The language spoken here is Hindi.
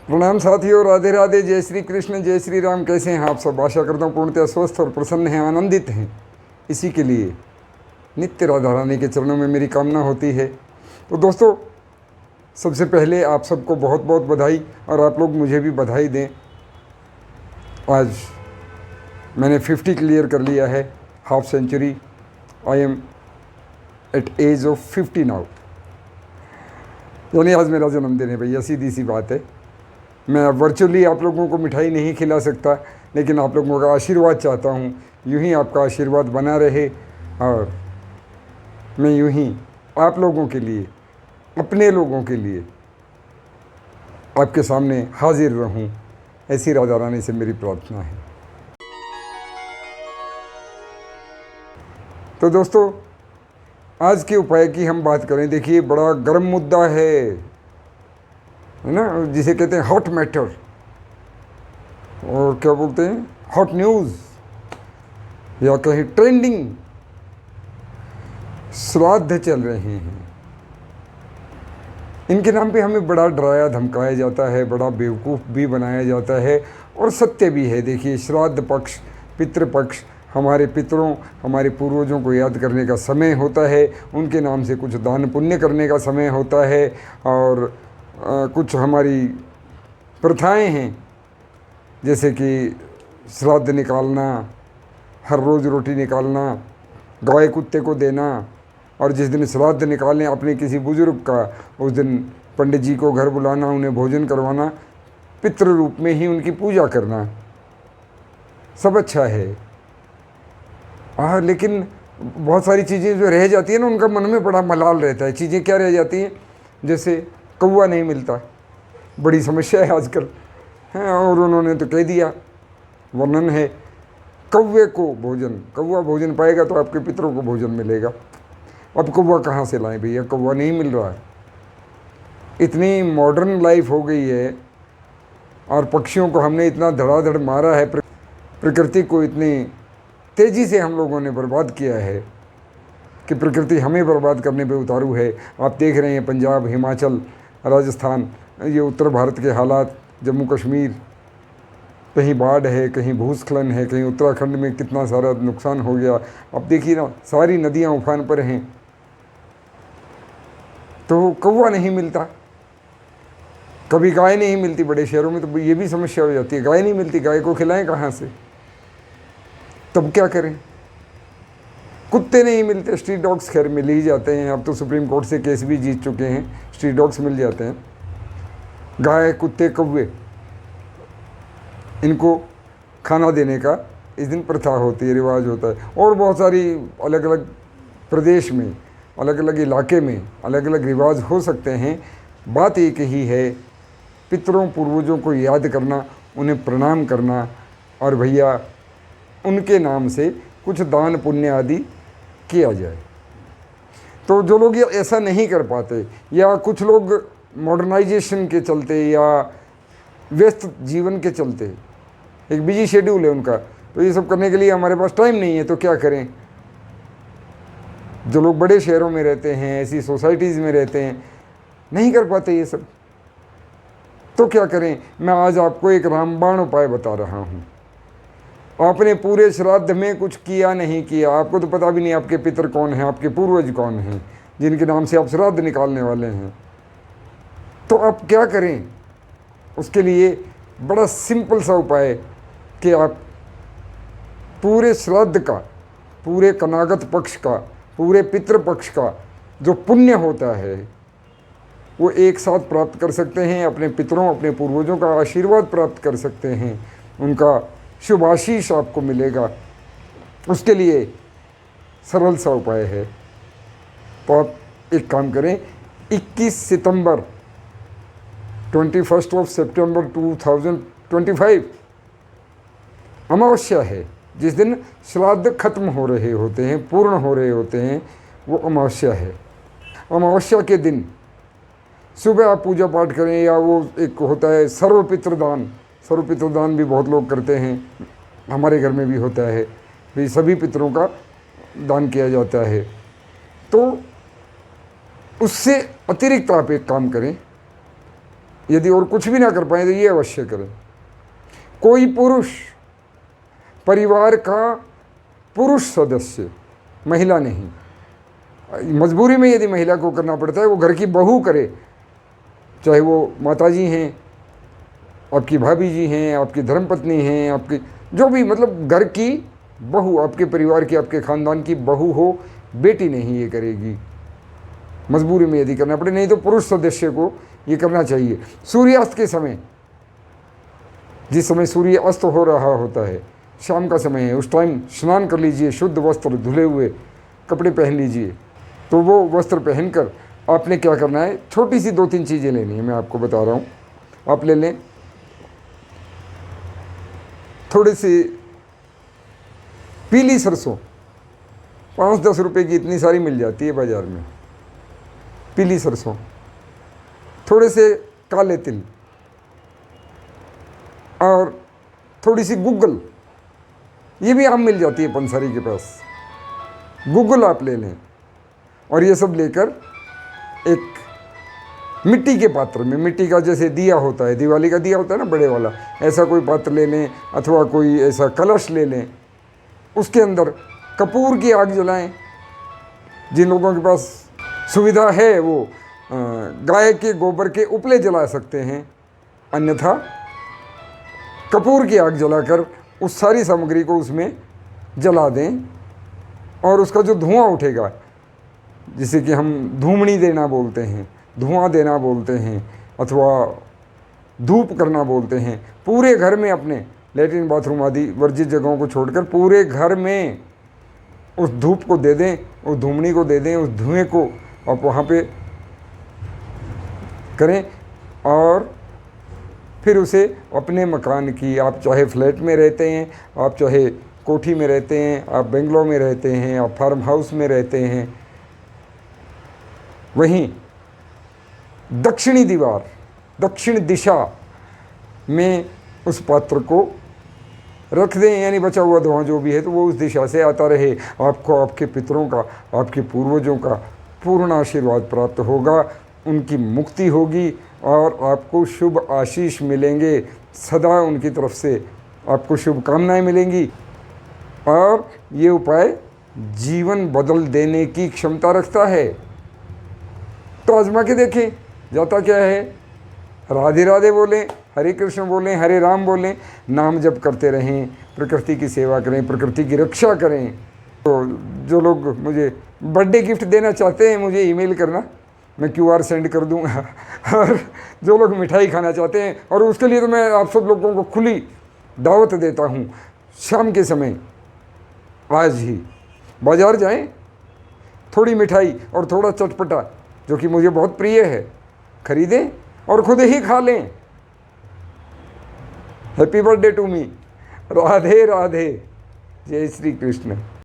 प्रणाम साथियों, राधे राधे, जय श्री कृष्ण, जय श्री राम। कैसे हैं आप सब? आशा करता हूँ पूर्णतः स्वस्थ और प्रसन्न हैं, आनंदित हैं। इसी के लिए नित्य राधा रानी के चरणों में मेरी कामना होती है। तो दोस्तों, सबसे पहले आप सबको बहुत बहुत बधाई, और आप लोग मुझे भी बधाई दें। आज मैंने 50 क्लियर कर लिया है, half century. I am at age of 50 now. यानी आज मेरा जन्मदिन है भैया, सीधी सी बात है। मैं वर्चुअली आप लोगों को मिठाई नहीं खिला सकता, लेकिन आप लोगों का आशीर्वाद चाहता हूँ। यूं ही आपका आशीर्वाद बना रहे और मैं यूं ही आप लोगों के लिए, अपने लोगों के लिए आपके सामने हाजिर रहूं, ऐसी राधा रानी से मेरी प्रार्थना है। तो दोस्तों, आज के उपाय की हम बात करें। देखिए, बड़ा गर्म मुद्दा है ना, जिसे कहते हैं हॉट मैटर, और क्या बोलते हैं, हॉट न्यूज़, या कहीं ट्रेंडिंग। श्राद्ध चल रहे हैं, इनके नाम पे हमें बड़ा डराया धमकाया जाता है, बड़ा बेवकूफ़ भी बनाया जाता है, और सत्य भी है। देखिए, श्राद्ध पक्ष, पितृपक्ष, हमारे पितरों, हमारे पूर्वजों को याद करने का समय होता है। उनके नाम से कुछ दान पुण्य करने का समय होता है, और कुछ हमारी प्रथाएं हैं, जैसे कि श्राद्ध निकालना, हर रोज़ रोटी निकालना, गाय कुत्ते को देना, और जिस दिन श्राद्ध निकालें अपने किसी बुजुर्ग का, उस दिन पंडित जी को घर बुलाना, उन्हें भोजन करवाना, पितृ रूप में ही उनकी पूजा करना, सब अच्छा है। लेकिन बहुत सारी चीज़ें जो रह जाती हैं ना, उनका मन में बड़ा मलाल रहता है। चीज़ें क्या रह जाती हैं? जैसे कौवा नहीं मिलता, बड़ी समस्या है आजकल, हैं। और उन्होंने तो कह दिया, वर्णन है, कौवे को भोजन, कौवा भोजन पाएगा तो आपके पितरों को भोजन मिलेगा। अब कौवा कहाँ से लाएं भैया? कौवा नहीं मिल रहा है। इतनी मॉडर्न लाइफ हो गई है, और पक्षियों को हमने इतना धड़ाधड़ मारा है, प्रकृति को इतनी तेज़ी से हम लोगों ने बर्बाद किया है कि प्रकृति हमें बर्बाद करने पे उतारू है। आप देख रहे हैं पंजाब, हिमाचल, राजस्थान, ये उत्तर भारत के हालात, जम्मू कश्मीर, कहीं बाढ़ है, कहीं भूस्खलन है, कहीं उत्तराखंड में कितना सारा नुकसान हो गया। अब देखिए ना, सारी नदियाँ उफान पर हैं, तो कौवा नहीं मिलता। कभी गाय नहीं मिलती, बड़े शहरों में तो ये भी समस्या हो जाती है, गाय नहीं मिलती, गाय को खिलाएं कहाँ से? तब क्या करें? कुत्ते नहीं मिलते, स्ट्रीट डॉग्स खैर मिल ही जाते हैं। अब तो सुप्रीम कोर्ट से केस भी जीत चुके हैं, स्ट्रीट डॉग्स मिल जाते हैं। गाय, कुत्ते, कौवे, इनको खाना देने का इस दिन प्रथा होती है, रिवाज होता है। और बहुत सारी अलग अलग प्रदेश में, अलग अलग इलाके में अलग अलग रिवाज हो सकते हैं। बात एक ही है, पितरों पूर्वजों को याद करना, उन्हें प्रणाम करना, और भैया उनके नाम से कुछ दान पुण्य आदि किया जाए। तो जो लोग ये ऐसा नहीं कर पाते, या कुछ लोग मॉडर्नाइजेशन के चलते या व्यस्त जीवन के चलते, एक बिजी शेड्यूल है उनका, तो ये सब करने के लिए हमारे पास टाइम नहीं है, तो क्या करें? जो लोग बड़े शहरों में रहते हैं, ऐसी सोसाइटीज़ में रहते हैं, नहीं कर पाते ये सब, तो क्या करें? मैं आज आपको एक रामबाण उपाय बता रहा हूँ। आपने पूरे श्राद्ध में कुछ किया नहीं किया, आपको तो पता भी नहीं आपके पितर कौन हैं, आपके पूर्वज कौन हैं, जिनके नाम से आप श्राद्ध निकालने वाले हैं, तो आप क्या करें? उसके लिए बड़ा सिंपल सा उपाय कि आप पूरे श्राद्ध का, पूरे कनागत पक्ष का, पूरे पितृपक्ष का जो पुण्य होता है, वो एक साथ प्राप्त कर सकते हैं। अपने पितरों, अपने पूर्वजों का आशीर्वाद प्राप्त कर सकते हैं, उनका शुभ आशीष आपको मिलेगा। उसके लिए सरल सा उपाय है। तो आप एक काम करें, 21 सितंबर 21 सितंबर 2025 अमावस्या है, जिस दिन श्राद्ध खत्म हो रहे होते हैं, पूर्ण हो रहे होते हैं, वो अमावस्या है। अमावस्या के दिन सुबह आप पूजा पाठ करें, या वो एक होता है सर्वपितृदान, सर्वपितृदान भी बहुत लोग करते हैं, हमारे घर में भी होता है, भाई सभी पितरों का दान किया जाता है। तो उससे अतिरिक्त आप एक काम करें, यदि और कुछ भी ना कर पाए तो ये अवश्य करें। कोई पुरुष, परिवार का पुरुष सदस्य, महिला नहीं, मजबूरी में यदि महिला को करना पड़ता है, वो घर की बहू करे, चाहे वो माताजी हैं, आपकी भाभी जी हैं, आपकी धर्मपत्नी हैं, आपकी जो भी, मतलब घर की बहू, आपके परिवार की, आपके ख़ानदान की बहू हो, बेटी नहीं ये करेगी, मजबूरी में यदि करना पड़े, नहीं तो पुरुष सदस्य को ये करना चाहिए। सूर्यास्त के समय, जिस समय सूर्य अस्त हो रहा होता है, शाम का समय है, उस टाइम स्नान कर लीजिए, शुद्ध वस्त्र, धुले हुए कपड़े पहन लीजिए। तो वो वस्त्र पहनकर आपने क्या करना है, छोटी सी 2-3 चीज़ें लेनी है, मैं आपको बता रहा हूँ। आप ले लें थोड़ी सी पीली सरसों, 5-10 रुपए की इतनी सारी मिल जाती है बाज़ार में, पीली सरसों, थोड़े से काले तिल और थोड़ी सी गुग्गल, ये भी आम मिल जाती है पंसारी के पास, गुग्गल आप ले लें। और ये सब लेकर एक मिट्टी के पात्र में, मिट्टी का जैसे दिया होता है, दिवाली का दिया होता है ना बड़े वाला, ऐसा कोई पात्र ले लें, अथवा कोई ऐसा कलश ले लें, उसके अंदर कपूर की आग जलाएं। जिन लोगों के पास सुविधा है वो गाय के गोबर के उपले जला सकते हैं, अन्यथा कपूर की आग जलाकर उस सारी सामग्री को उसमें जला दें, और उसका जो धुआं उठेगा, जिसे कि हम धूमड़ी देना बोलते हैं, धुआं देना बोलते हैं, अथवा धूप करना बोलते हैं, पूरे घर में, अपने लेटरिन बाथरूम आदि वर्जित जगहों को छोड़कर पूरे घर में उस धूप को दे दें, उस धूमड़ी को दे दें, उस धुएं को आप वहाँ पे करें। और फिर उसे अपने मकान की, आप चाहे फ्लैट में रहते हैं, आप चाहे कोठी में रहते हैं, आप बेंगलोर में रहते हैं, आप फार्म हाउस में रहते हैं, वहीं दक्षिणी दीवार, दक्षिण दिशा में उस पात्र को रख दें, यानी बचा हुआ धुआं जो भी है तो वो उस दिशा से आता रहे। आपको आपके पितरों का, आपके पूर्वजों का पूर्ण आशीर्वाद प्राप्त होगा, उनकी मुक्ति होगी और आपको शुभ आशीष मिलेंगे, सदा उनकी तरफ से आपको शुभकामनाएं मिलेंगी। और ये उपाय जीवन बदल देने की क्षमता रखता है। तो आजमा के देखें, जाता क्या है, राधे राधे बोलें, हरे कृष्ण बोलें, हरे राम बोलें, नाम जप करते रहें, प्रकृति की सेवा करें, प्रकृति की रक्षा करें। तो जो लोग मुझे बर्थडे गिफ्ट देना चाहते हैं, मुझे ईमेल करना, मैं QR सेंड कर दूंगा। और जो लोग मिठाई खाना चाहते हैं, और उसके लिए तो मैं आप सब लोगों को खुली दावत देता हूँ, शाम के समय आज ही बाज़ार जाएं, थोड़ी मिठाई और थोड़ा चटपटा जो कि मुझे बहुत प्रिय है, खरीदें और खुद ही खा लें। Happy birthday to me. Radhe Radhe. जय श्री कृष्ण।